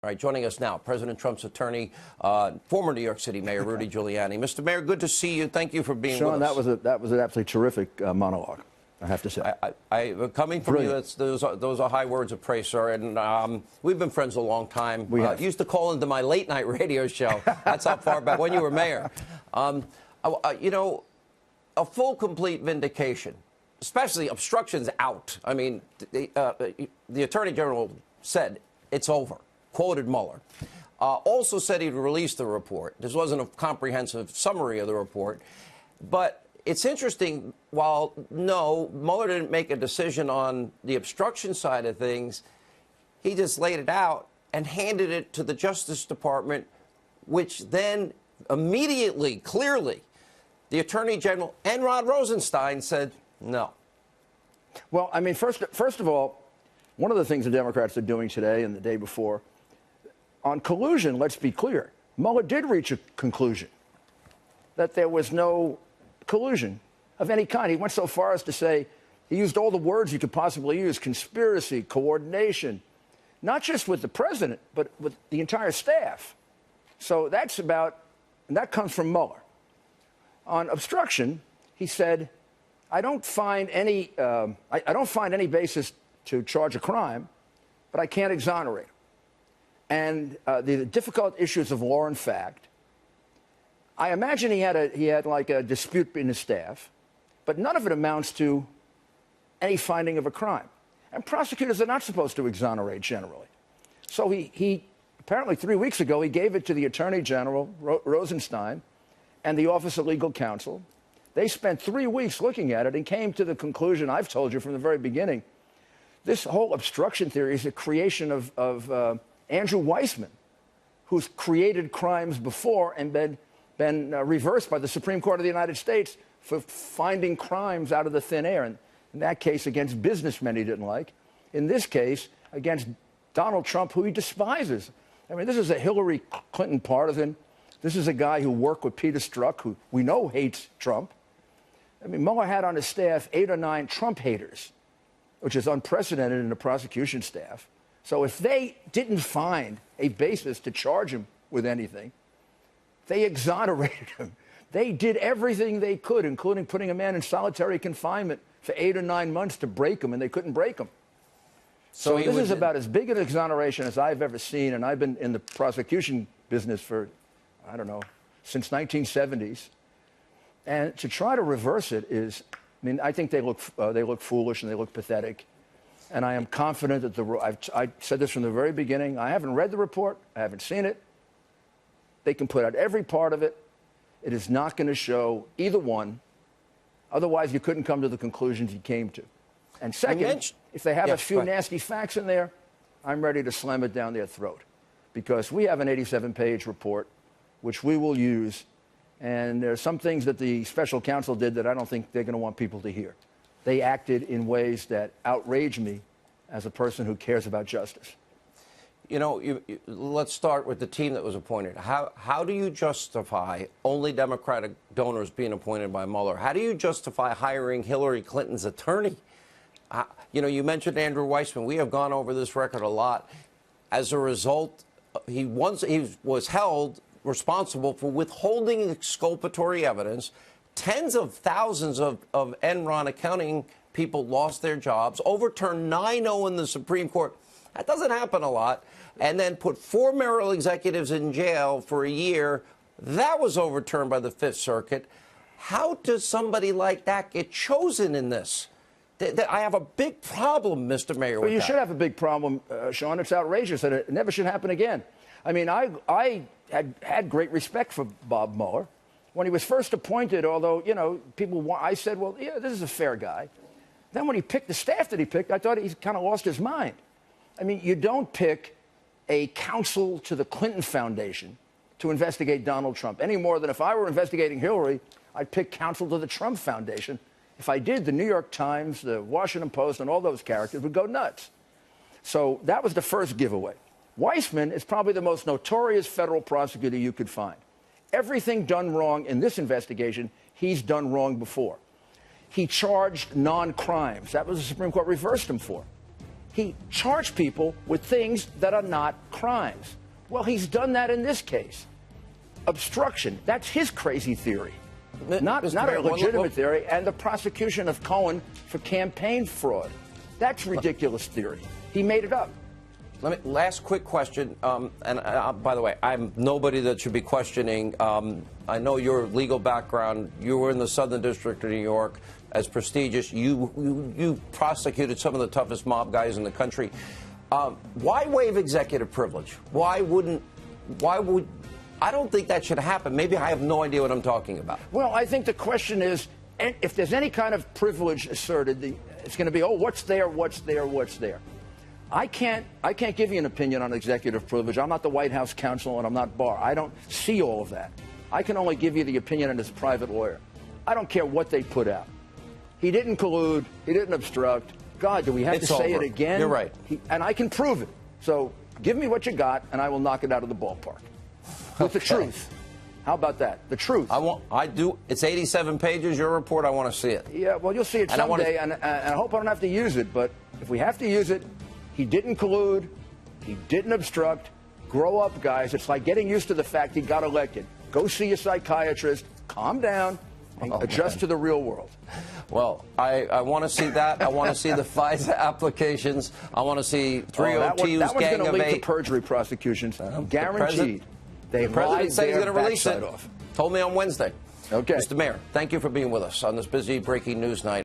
All right, joining us now, President Trump's attorney, former New York City Mayor Rudy Giuliani. Mr. Mayor, good to see you. Thank you for being with us. Sean, that was an absolutely terrific monologue, I have to say. Coming from Brilliant. You, those are high words of praise, sir. And we've been friends a long time. We have. Used to call into my late night radio show. That's how far back when you were mayor. You know, a full, complete vindication, especially obstruction's out. I mean, the Attorney General said it's over. Quoted Mueller. Also said he'd release the report. This wasn't a comprehensive summary of the report. But it's interesting, while no, Mueller didn't make a decision on the obstruction side of things, he just laid it out and handed it to the Justice Department, which then immediately, clearly, the Attorney General and Rod Rosenstein said no. Well, I mean, first of all, one of the things the Democrats are doing today and the day before, on collusion, let's be clear, Mueller did reach a conclusion that there was no collusion of any kind. He went so far as to say, he used all the words you could possibly use: conspiracy, coordination, not just with the president, but with the entire staff. So that's about, and that comes from Mueller. On obstruction, he said, I don't find any basis to charge a crime, but I can't exonerate him. And the difficult issues of law and fact, I imagine he had like a dispute in his staff, but none of it amounts to any finding of a crime. And prosecutors are not supposed to exonerate generally. So he apparently 3 weeks ago, he gave it to the Attorney General, Rosenstein, and the Office of Legal Counsel. They spent 3 weeks looking at it and came to the conclusion I've told you from the very beginning. This whole obstruction theory is a creation of Andrew Weissman, who's created crimes before and been reversed by the Supreme Court of the United States for finding crimes out of the thin air. And in that case, against businessmen he didn't like. In this case, against Donald Trump, who he despises. I mean, this is a Hillary Clinton partisan. This is a guy who worked with Peter Strzok, who we know hates Trump. I mean, Mueller had on his staff 8 or 9 Trump haters, which is unprecedented in the prosecution staff. So if they didn't find a basis to charge him with anything, they exonerated him. They did everything they could, including putting a man in solitary confinement for 8 or 9 months to break him, and they couldn't break him. So this is about as big an exoneration as I've ever seen, and I've been in the prosecution business for, I don't know, since 1970s. And to try to reverse it is, I mean, I think they look foolish and they look pathetic. And I am confident that I said this from the very beginning. I haven't read the report. I haven't seen it. They can put out every part of it. It is not going to show either one. Otherwise, you couldn't come to the conclusions you came to. And second, if they have a few nasty facts in there, I'm ready to slam it down their throat. Because we have an 87-page report, which we will use. And there are some things that the special counsel did that I don't think they're going to want people to hear. They acted in ways that outrage me as a person who cares about justice. You know, let's start with the team that was appointed. How do you justify only Democratic donors being appointed by Mueller? How do you justify hiring Hillary Clinton's attorney? You know, you mentioned Andrew Weissman. We have gone over this record a lot. As a result, he was held responsible for withholding exculpatory evidence. Tens of thousands of Enron accounting people lost their jobs, overturned 9-0 in the Supreme Court. That doesn't happen a lot. And then put 4 Merrill executives in jail for a year. That was overturned by the Fifth Circuit. How does somebody like that get chosen in this? I have a big problem, Mr. Mayor, with that. You should have a big problem, Sean. It's outrageous, and it never should happen again. I mean, I had great respect for Bob Mueller. When he was first appointed, although, you know, I said, well, yeah, this is a fair guy. Then when he picked the staff that he picked, I thought he kind of lost his mind. I mean, you don't pick a counsel to the Clinton Foundation to investigate Donald Trump any more than if I were investigating Hillary, I'd pick counsel to the Trump Foundation. If I did, the New York Times, the Washington Post, and all those characters would go nuts. So that was the first giveaway. Weissman is probably the most notorious federal prosecutor you could find. Everything done wrong in this investigation, he's done wrong before. He charged non-crimes. That was the Supreme Court reversed him for. he charged people with things that are not crimes. Well, he's done that in this case. Obstruction, that's his crazy theory. Not a legitimate theory, and the prosecution of Cohen for campaign fraud. That's ridiculous theory. He made it up. Last quick question, by the way, I'm nobody that should be questioning. I know your legal background. You were in the Southern District of New York, as prestigious. You prosecuted some of the toughest mob guys in the country. Why waive executive privilege? Why would? I don't think that should happen. Maybe I have no idea what I'm talking about. Well, I think the question is, if there's any kind of privilege asserted, it's going to be, oh, what's there, what's there, what's there. I can't give you an opinion on executive privilege. I'm not the White House counsel, and I'm not Barr. I don't see all of that. I can only give you the opinion as a private lawyer. I don't care what they put out. He didn't collude. He didn't obstruct. God, do we have to say it again? You're right. And I can prove it. So give me what you got, and I will knock it out of the ballpark. With the truth. How about that? The truth. I do. It's 87 pages, your report. I want to see it. Yeah, well, you'll see it someday, and I hope I don't have to use it. But if we have to use it, he didn't collude. He didn't obstruct. Grow up, guys. It's like getting used to the fact he got elected. Go see a psychiatrist. Calm down. And adjust to the real world. Well, I want to see that. I want to see the FISA applications. I want to see 302's gang of 8. That one's going to lead to perjury prosecutions. Guaranteed. The president said he's going to release it. Off. Told me on Wednesday. Okay. Mr. Mayor, thank you for being with us on this busy breaking news night.